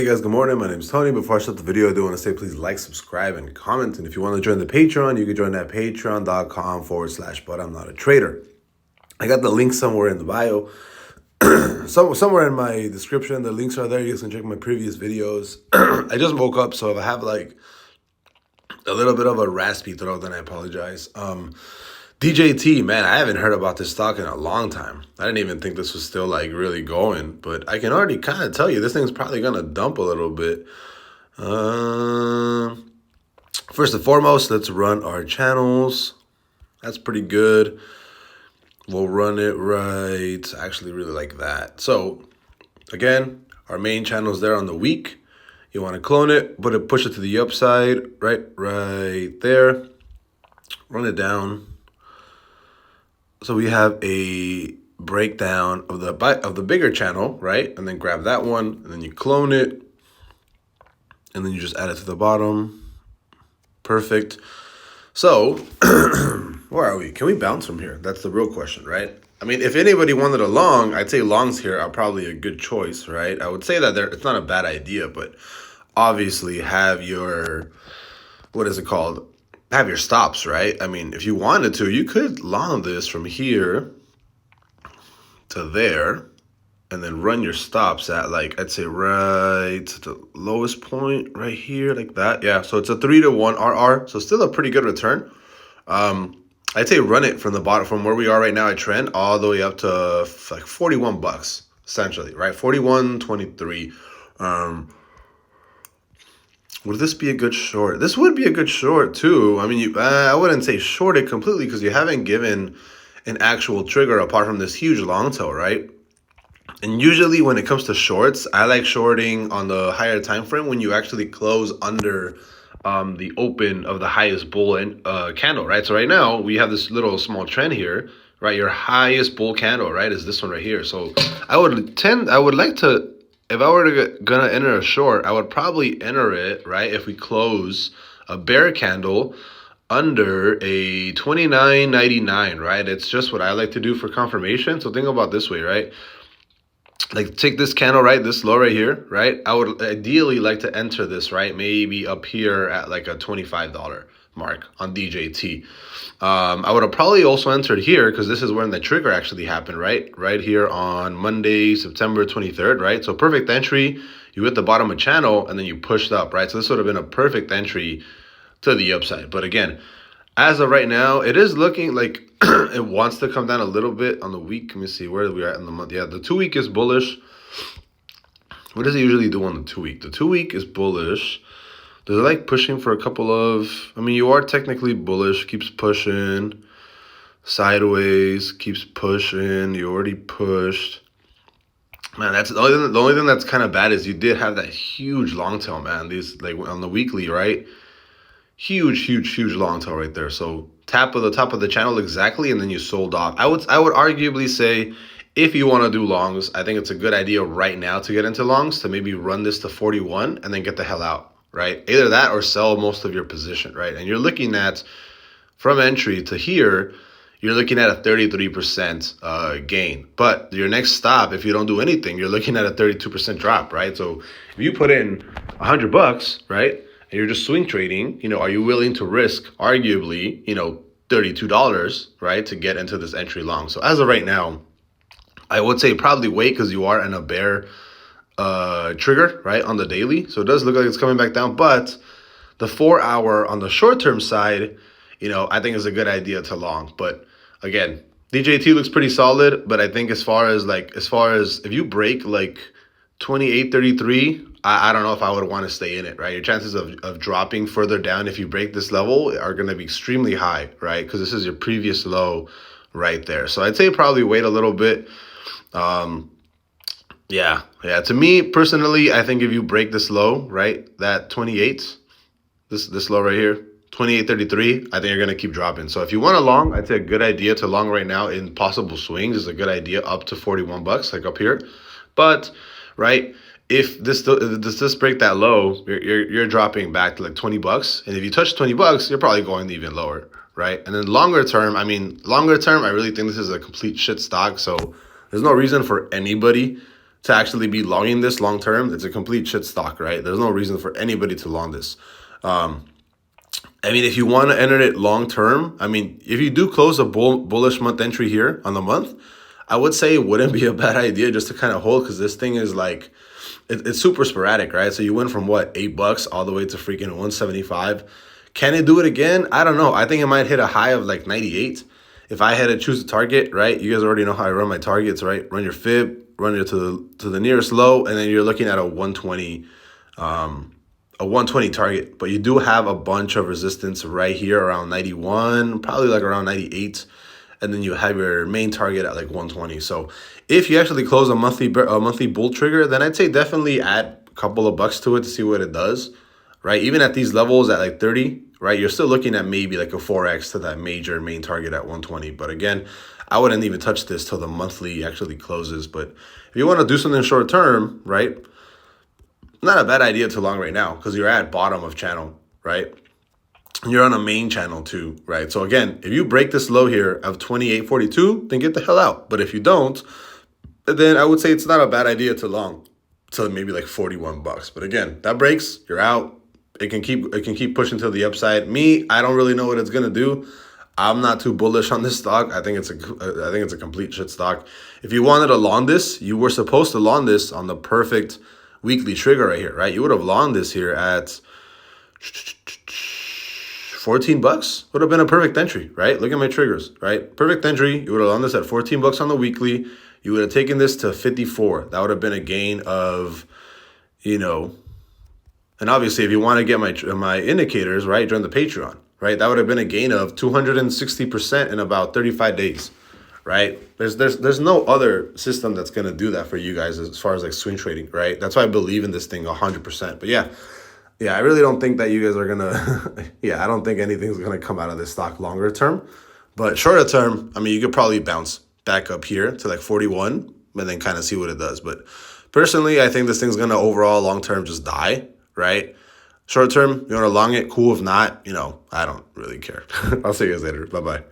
Hey guys, good morning. My name is Tony. Before I start the video, I do want to say please like, subscribe, and comment. And if you want to join the Patreon, you can join at patreon.com/but I'm not a trader. I got the link somewhere in the bio. Somewhere in my description, the links are there. You guys can check my previous videos. I just woke up, so if I have like a little bit of a raspy throat, then I apologize. DJT, man, I haven't heard about this stock in a long time. I didn't even think this was still like really going, but I can already kind of tell you this thing's probably gonna dump a little bit. First and foremost, let's run our channels. That's pretty good. We'll run it right. I actually really like that. So again, our main channel is there on the week. You want to clone it, push it to the upside, right there. Run it down. So we have a breakdown of the bigger channel, right? And then grab that one, and then you clone it, and then you just add it to the bottom. Perfect. So where are we? Can we bounce from here? That's the real question, right? I mean, if anybody wanted a long, I'd say longs here are probably a good choice, right? I would say that it's not a bad idea, but obviously have your, what is it called? Have your stops, right? I mean, if you wanted to, you could long this from here to there and then run your stops at like, I'd say right to the lowest point right here, like that. Yeah, so it's a 3-to-1 RR, so still a pretty good return. I'd say run it from the bottom, from where we are right now at trend, all the way up to like 41 bucks, essentially, right? 41.23. Would this be a good short? This would be a good short too. I mean, I wouldn't say short it completely because you haven't given an actual trigger apart from this huge long tail, right? And usually when it comes to shorts, I like shorting on the higher time frame when you actually close under the open of the highest bull candle, right? So right now we have this little small trend here, right? Your highest bull candle, right, is this one right here. So I would like to, if I were gonna enter a short, I would probably enter it, right, if we close a bear candle under a 29.99, right? It's just what I like to do for confirmation. So think about this way, right? Like take this candle, right, this low right here, right? I would ideally like to enter this, right, maybe up here at like a $25 mark on DJT. I would have probably also entered here because this is when the trigger actually happened, right here on Monday, September 23rd, right? So perfect entry, you hit the bottom of channel and then you pushed up, right? So this would have been a perfect entry to the upside. But again, as of right now, it is looking like it wants to come down a little bit on the week. Let me see, where are we at in the month? Yeah, the 2 week is bullish. What does it usually do on the 2 week? The 2 week is bullish. Does it like pushing for a couple of, I mean, you are technically bullish, keeps pushing, sideways, keeps pushing, you already pushed. Man, that's the only thing that's kind of bad is you did have that huge long tail, man. These, like on the weekly, right? Huge long tail right there. So tap of the top of the channel exactly, and then you sold off. I would arguably say if you want to do longs, I think it's a good idea right now to get into longs, to maybe run this to 41 and then get the hell out. Right? Either that or sell most of your position, right? And you're looking at, from entry to here, you're looking at a 33% gain. But your next stop, if you don't do anything, you're looking at a 32% drop, right? So if you put in $100, right, and you're just swing trading, are you willing to risk, arguably, $32, right, to get into this entry long? So as of right now, I would say probably wait because you are in a bear trigger, right, on the daily. So it does look like it's coming back down, but the 4 hour on the short term side, I think is a good idea to long. But again, DJT looks pretty solid, but I think as far as if you break like 28.33, I don't know if I would want to stay in it, right? Your chances of dropping further down if you break this level are going to be extremely high, right? Because this is your previous low right there. So I'd say probably wait a little bit. Yeah. To me personally, I think if you break this low, right, that 28, this low right here, 28.33, I think you're gonna keep dropping. So if you want a long, I'd say a good idea to long right now in possible swings is a good idea up to 41 bucks, like up here. But right, if this break that low, you're dropping back to like 20 bucks, and if you touch 20 bucks, you're probably going even lower, right? And then longer term, I really think this is a complete shit stock. So there's no reason for anybody to actually be longing this long term, it's a complete shit stock, right? There's no reason for anybody to long this. I mean, if you want to enter it long term, I mean, if you do close a bullish month entry here on the month, I would say it wouldn't be a bad idea just to kind of hold, because this thing is like, it's super sporadic, right? So you went from what, $8 all the way to freaking 175. Can it do it again? I don't know. I think it might hit a high of like 98. If I had to choose a target, right? You guys already know how I run my targets, right? Run your fib, run it to the nearest low, and then you're looking at a 120 target. But you do have a bunch of resistance right here around 91, probably like around 98, and then you have your main target at like 120. So if you actually close a monthly bull trigger, then I'd say definitely add a couple of bucks to it to see what it does, right? Even at these levels at like 30, right, you're still looking at maybe like a 4x to that major main target at 120. But again, I wouldn't even touch this till the monthly actually closes. But if you want to do something short term, right, not a bad idea to long right now, because you're at bottom of channel, right? You're on a main channel too, right? So again, if you break this low here of 28.42, then get the hell out. But if you don't, then I would say it's not a bad idea to long to maybe like $41. But again, that breaks, you're out. It can keep pushing to the upside. Me, I don't really know what it's gonna do. I'm not too bullish on this stock. I think it's a complete shit stock. If you wanted to long this, you were supposed to long this on the perfect weekly trigger right here, right? You would have longed this here at $14. Would have been a perfect entry, right? Look at my triggers, right? Perfect entry. You would have longed this at $14 on the weekly. You would have taken this to 54. That would have been a gain of, and obviously if you want to get my indicators, right, join the Patreon, right? That would have been a gain of 260% in about 35 days. Right? There's no other system that's going to do that for you guys as far as like swing trading, right? That's why I believe in this thing 100%. But yeah, I really don't think that you guys are going to, I don't think anything's going to come out of this stock longer term. But shorter term, I mean, you could probably bounce back up here to like 41 and then kind of see what it does. But personally, I think this thing's going to overall long term just die, right? Short term, you want to long it, cool. If not, I don't really care. I'll see you guys later. Bye-bye.